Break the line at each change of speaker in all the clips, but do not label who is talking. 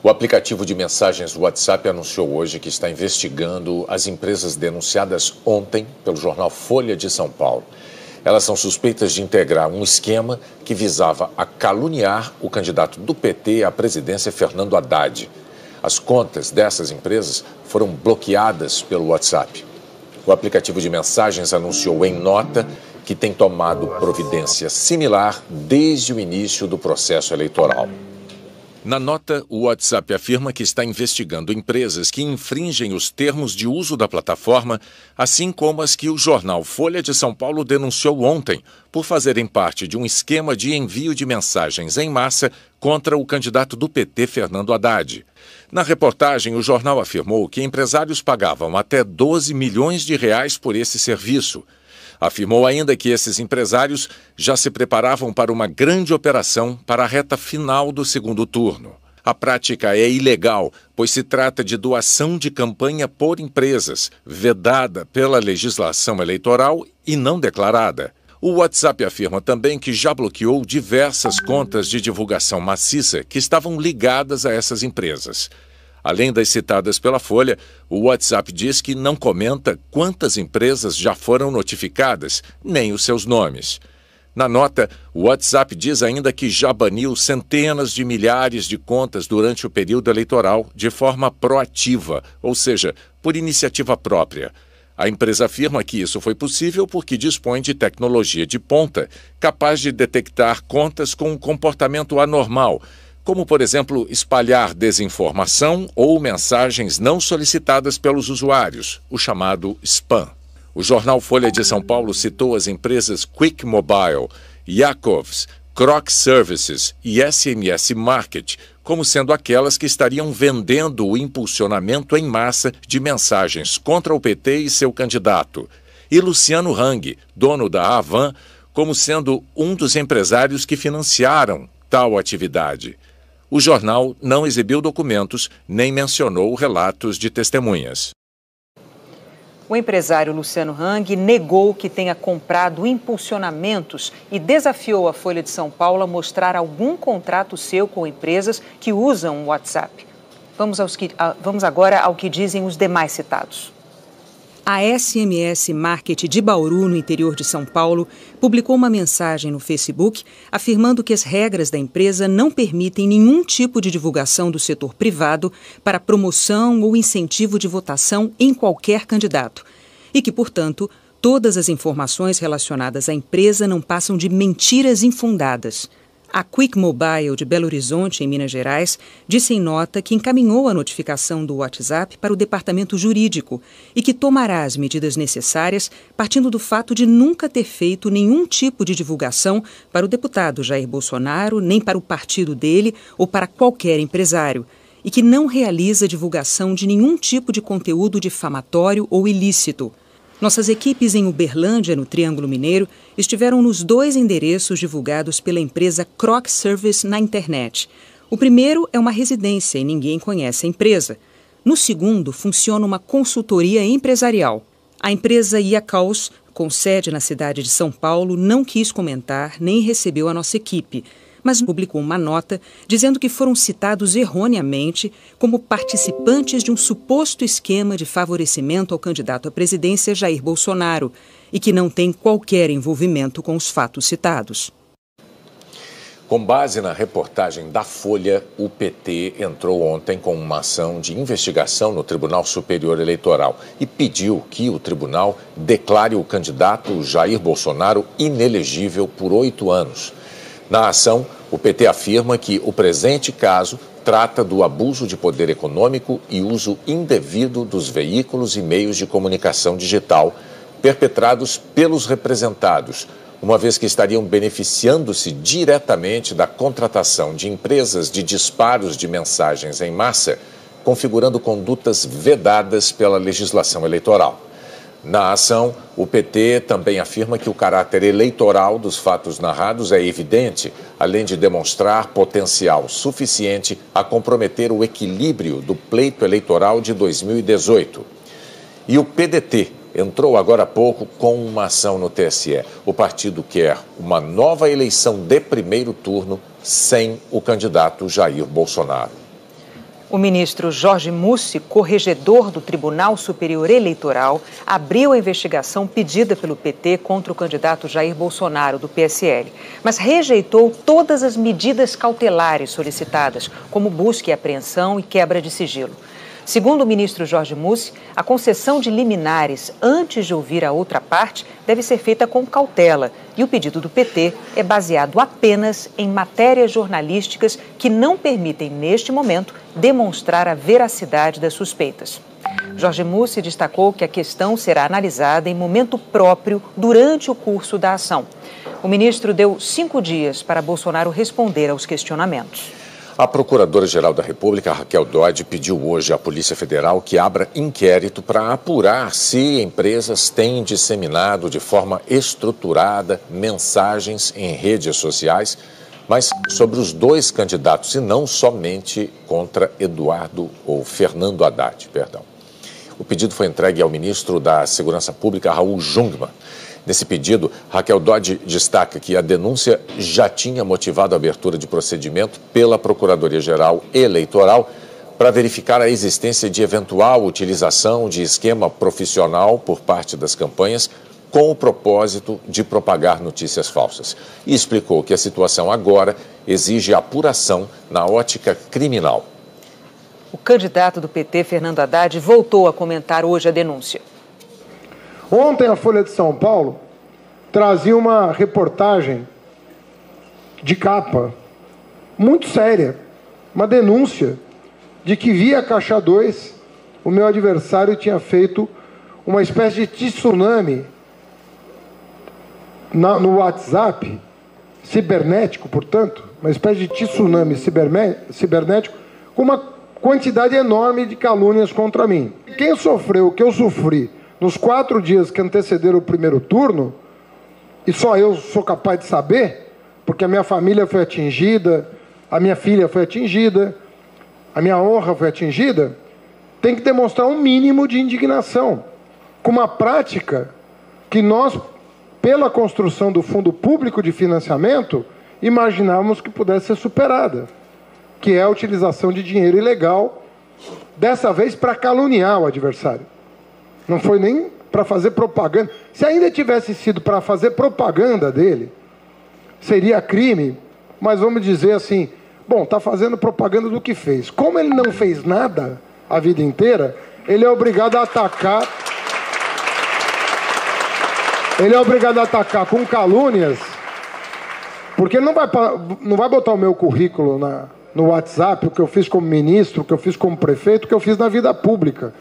O aplicativo de mensagens WhatsApp anunciou hoje que está investigando as empresas denunciadas ontem pelo jornal Folha de São Paulo. Elas são suspeitas de integrar um esquema que visava a caluniar o candidato do PT à presidência, Fernando Haddad. As contas dessas empresas foram bloqueadas pelo WhatsApp. O aplicativo de mensagens anunciou em nota que tem tomado providência similar desde o início do processo eleitoral. Na nota, o WhatsApp afirma que está investigando empresas que infringem os termos de uso da plataforma, assim como as que o jornal Folha de São Paulo denunciou ontem, por fazerem parte de um esquema de envio de mensagens em massa contra o candidato do PT, Fernando Haddad. Na reportagem, o jornal afirmou que empresários pagavam até 12 milhões de reais por esse serviço. Afirmou ainda que esses empresários já se preparavam para uma grande operação para a reta final do segundo turno. A prática é ilegal, pois se trata de doação de campanha por empresas, vedada pela legislação eleitoral e não declarada. O WhatsApp afirma também que já bloqueou diversas contas de divulgação maciça que estavam ligadas a essas empresas. Além das citadas pela Folha, o WhatsApp diz que não comenta quantas empresas já foram notificadas, nem os seus nomes. Na nota, o WhatsApp diz ainda que já baniu centenas de milhares de contas durante o período eleitoral de forma proativa, ou seja, por iniciativa própria. A empresa afirma que isso foi possível porque dispõe de tecnologia de ponta, capaz de detectar contas com um comportamento anormal, como, por exemplo, espalhar desinformação ou mensagens não solicitadas pelos usuários, o chamado spam. O jornal Folha de São Paulo citou as empresas Quick Mobile, Yakovs, Croc Services e SMS Market como sendo aquelas que estariam vendendo o impulsionamento em massa de mensagens contra o PT e seu candidato. E Luciano Hang, dono da Avan, como sendo um dos empresários que financiaram tal atividade. O jornal não exibiu documentos nem mencionou relatos de testemunhas.
O empresário Luciano Hang negou que tenha comprado impulsionamentos e desafiou a Folha de São Paulo a mostrar algum contrato seu com empresas que usam o WhatsApp. Vamos agora ao que dizem os demais citados. A SMS Market de Bauru, no interior de São Paulo, publicou uma mensagem no Facebook afirmando que as regras da empresa não permitem nenhum tipo de divulgação do setor privado para promoção ou incentivo de votação em qualquer candidato e que, portanto, todas as informações relacionadas à empresa não passam de mentiras infundadas. A Quick Mobile de Belo Horizonte, em Minas Gerais, disse em nota que encaminhou a notificação do WhatsApp para o departamento jurídico e que tomará as medidas necessárias partindo do fato de nunca ter feito nenhum tipo de divulgação para o deputado Jair Bolsonaro, nem para o partido dele ou para qualquer empresário, e que não realiza divulgação de nenhum tipo de conteúdo difamatório ou ilícito. Nossas equipes em Uberlândia, no Triângulo Mineiro, estiveram nos 2 endereços divulgados pela empresa Croc Service na internet. O primeiro é uma residência e ninguém conhece a empresa. No segundo, funciona uma consultoria empresarial. A empresa Yakovs, com sede na cidade de São Paulo, não quis comentar nem recebeu a nossa equipe, mas publicou uma nota dizendo que foram citados erroneamente como participantes de um suposto esquema de favorecimento ao candidato à presidência Jair Bolsonaro e que não tem qualquer envolvimento com os fatos citados.
Com base na reportagem da Folha, o PT entrou ontem com uma ação de investigação no Tribunal Superior Eleitoral e pediu que o tribunal declare o candidato Jair Bolsonaro inelegível por 8 anos. Na ação, o PT afirma que o presente caso trata do abuso de poder econômico e uso indevido dos veículos e meios de comunicação digital perpetrados pelos representados, uma vez que estariam beneficiando-se diretamente da contratação de empresas de disparos de mensagens em massa, configurando condutas vedadas pela legislação eleitoral. Na ação, o PT também afirma que o caráter eleitoral dos fatos narrados é evidente, além de demonstrar potencial suficiente a comprometer o equilíbrio do pleito eleitoral de 2018. E o PDT entrou agora há pouco com uma ação no TSE. O partido quer uma nova eleição de primeiro turno sem o candidato Jair Bolsonaro.
O ministro Jorge Mussi, corregedor do Tribunal Superior Eleitoral, abriu a investigação pedida pelo PT contra o candidato Jair Bolsonaro, do PSL, mas rejeitou todas as medidas cautelares solicitadas, como busca e apreensão e quebra de sigilo. Segundo o ministro Jorge Mussi, a concessão de liminares antes de ouvir a outra parte deve ser feita com cautela e o pedido do PT é baseado apenas em matérias jornalísticas que não permitem, neste momento, demonstrar a veracidade das suspeitas. Jorge Mussi destacou que a questão será analisada em momento próprio durante o curso da ação. O ministro deu 5 dias para Bolsonaro responder aos questionamentos.
A Procuradora-Geral da República, Raquel Dodge, pediu hoje à Polícia Federal que abra inquérito para apurar se empresas têm disseminado de forma estruturada mensagens em redes sociais, mas sobre os 2 candidatos e não somente contra Fernando Haddad. O pedido foi entregue ao ministro da Segurança Pública, Raul Jungmann. Nesse pedido, Raquel Dodge destaca que a denúncia já tinha motivado a abertura de procedimento pela Procuradoria-Geral Eleitoral para verificar a existência de eventual utilização de esquema profissional por parte das campanhas com o propósito de propagar notícias falsas. E explicou que a situação agora exige apuração na ótica criminal.
O candidato do PT, Fernando Haddad, voltou a comentar hoje a denúncia.
Ontem a Folha de São Paulo trazia uma reportagem de capa muito séria, uma denúncia de que via Caixa 2 o meu adversário tinha feito uma espécie de tsunami no WhatsApp, cibernético, portanto, uma espécie de tsunami cibernético com uma quantidade enorme de calúnias contra mim. Quem sofreu o que eu sofri nos 4 dias que antecederam o primeiro turno, e só eu sou capaz de saber, porque a minha família foi atingida, a minha filha foi atingida, a minha honra foi atingida, tem que demonstrar um mínimo de indignação, com uma prática que nós, pela construção do Fundo Público de Financiamento, imaginávamos que pudesse ser superada, que é a utilização de dinheiro ilegal, dessa vez para caluniar o adversário. Não foi nem para fazer propaganda. Se ainda tivesse sido para fazer propaganda dele, seria crime, mas vamos dizer assim, bom, está fazendo propaganda do que fez. Como ele não fez nada a vida inteira, ele é obrigado a atacar. Ele é obrigado a atacar com calúnias, porque ele não vai botar o meu currículo no WhatsApp, o que eu fiz como ministro, o que eu fiz como prefeito, o que eu fiz na vida pública.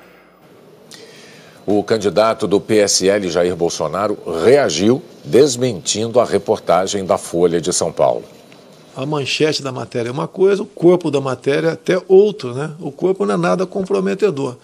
O candidato do PSL, Jair Bolsonaro, reagiu desmentindo a reportagem da Folha de São Paulo.
A manchete da matéria é uma coisa, o corpo da matéria é até outro, né? O corpo não é nada comprometedor.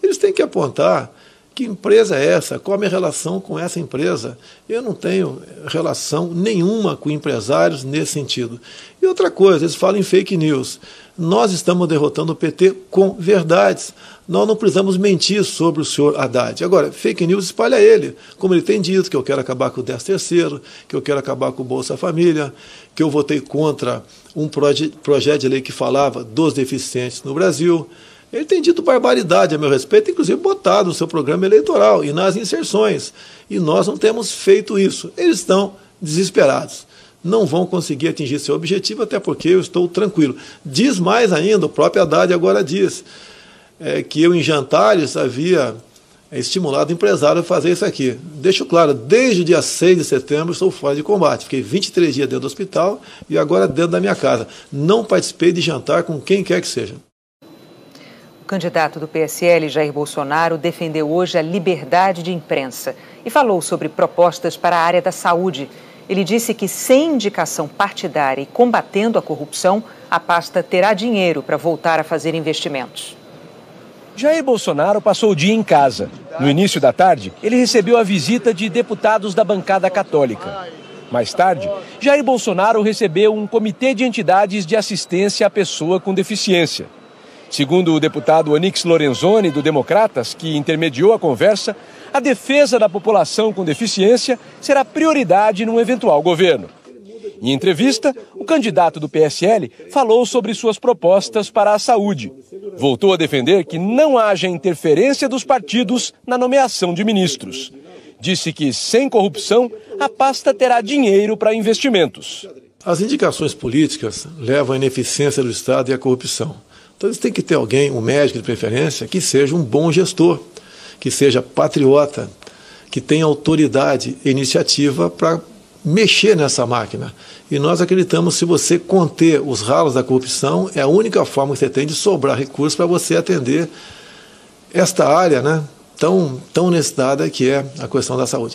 Eles têm que apontar que empresa é essa, qual a minha relação com essa empresa. Eu não tenho relação nenhuma com empresários nesse sentido. E outra coisa, eles falam em fake news. Nós estamos derrotando o PT com verdades. Nós não precisamos mentir sobre o senhor Haddad. Agora, fake news espalha ele, como ele tem dito, que eu quero acabar com o 13º, que eu quero acabar com o Bolsa Família, que eu votei contra um projeto de lei que falava dos deficientes no Brasil. Ele tem dito barbaridade a meu respeito, inclusive botado no seu programa eleitoral e nas inserções. E nós não temos feito isso. Eles estão desesperados. Não vão conseguir atingir seu objetivo, até porque eu estou tranquilo. Diz mais ainda, o próprio Haddad agora diz que eu, em jantares, havia estimulado o empresário a fazer isso aqui. Deixo claro, desde o dia 6 de setembro estou fora de combate. Fiquei 23 dias dentro do hospital e agora dentro da minha casa. Não participei de jantar com quem quer que seja.
O candidato do PSL, Jair Bolsonaro, defendeu hoje a liberdade de imprensa e falou sobre propostas para a área da saúde. Ele disse que, sem indicação partidária e combatendo a corrupção, a pasta terá dinheiro para voltar a fazer investimentos.
Jair Bolsonaro passou o dia em casa. No início da tarde, ele recebeu a visita de deputados da bancada católica. Mais tarde, Jair Bolsonaro recebeu um comitê de entidades de assistência à pessoa com deficiência. Segundo o deputado Onyx Lorenzoni, do Democratas, que intermediou a conversa, a defesa da população com deficiência será prioridade num eventual governo. Em entrevista, o candidato do PSL falou sobre suas propostas para a saúde. Voltou a defender que não haja interferência dos partidos na nomeação de ministros. Disse que, sem corrupção, a pasta terá dinheiro para investimentos.
As indicações políticas levam à ineficiência do Estado e à corrupção. Então eles têm que ter alguém, um médico de preferência, que seja um bom gestor, que seja patriota, que tenha autoridade e iniciativa para mexer nessa máquina. E nós acreditamos que se você conter os ralos da corrupção, é a única forma que você tem de sobrar recursos para você atender esta área, né, tão necessitada que é a questão da saúde.